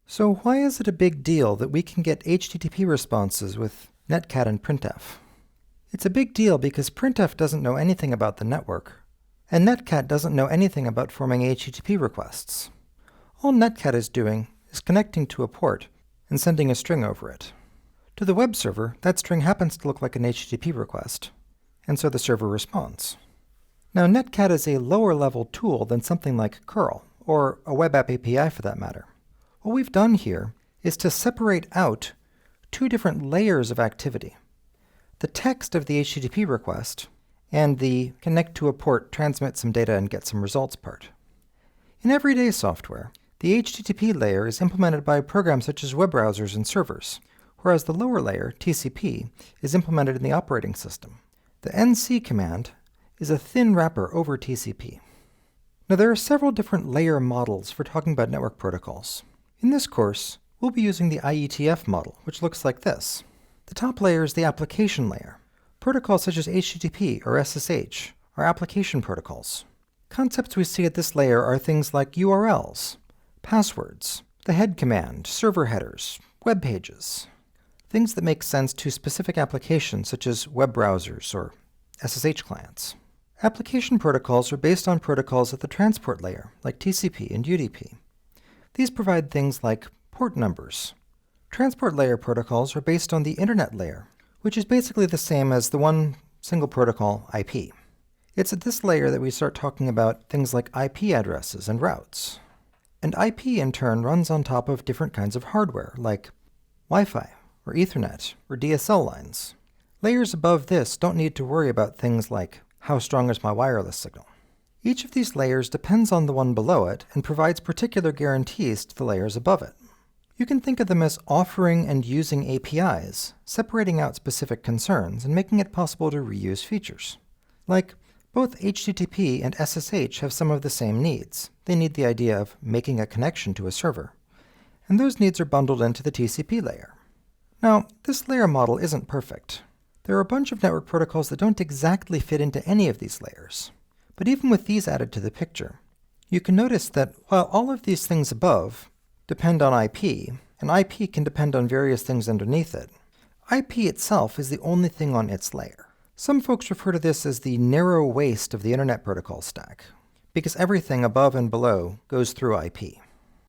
So why is it a big deal that we can get HTTP responses with Netcat and Printf? It's a big deal because Printf doesn't know anything about the network, and Netcat doesn't know anything about forming HTTP requests. All Netcat is doing is connecting to a port and sending a string over it. To the web server, that string happens to look like an HTTP request, and so the server responds. Now, Netcat is a lower-level tool than something like curl, or a web app API for that matter. What we've done here is to separate out two different layers of activity: the text of the HTTP request and the connect to a port, transmit some data, and get some results part. In everyday software, the HTTP layer is implemented by programs such as web browsers and servers, whereas the lower layer, TCP, is implemented in the operating system. The NC command is a thin wrapper over TCP. Now, there are several different layer models for talking about network protocols. In this course, we'll be using the IETF model, which looks like this. The top layer is the application layer. Protocols such as HTTP or SSH are application protocols. Concepts we see at this layer are things like URLs, passwords, the head command, server headers, web pages, things that make sense to specific applications such as web browsers or SSH clients. Application protocols are based on protocols at the transport layer, like TCP and UDP. These provide things like port numbers. Transport layer protocols are based on the internet layer, which is basically the same as the one single protocol, IP. It's at this layer that we start talking about things like IP addresses and routes. And IP, in turn, runs on top of different kinds of hardware, like Wi-Fi, or Ethernet, or DSL lines. Layers above this don't need to worry about things like, how strong is my wireless signal? Each of these layers depends on the one below it and provides particular guarantees to the layers above it. You can think of them as offering and using APIs, separating out specific concerns and making it possible to reuse features. Like, both HTTP and SSH have some of the same needs. They need the idea of making a connection to a server, and those needs are bundled into the TCP layer. Now, this layer model isn't perfect. There are a bunch of network protocols that don't exactly fit into any of these layers. But even with these added to the picture, you can notice that while all of these things above depend on IP, and IP can depend on various things underneath it, IP itself is the only thing on its layer. Some folks refer to this as the narrow waist of the Internet Protocol stack, because everything above and below goes through IP.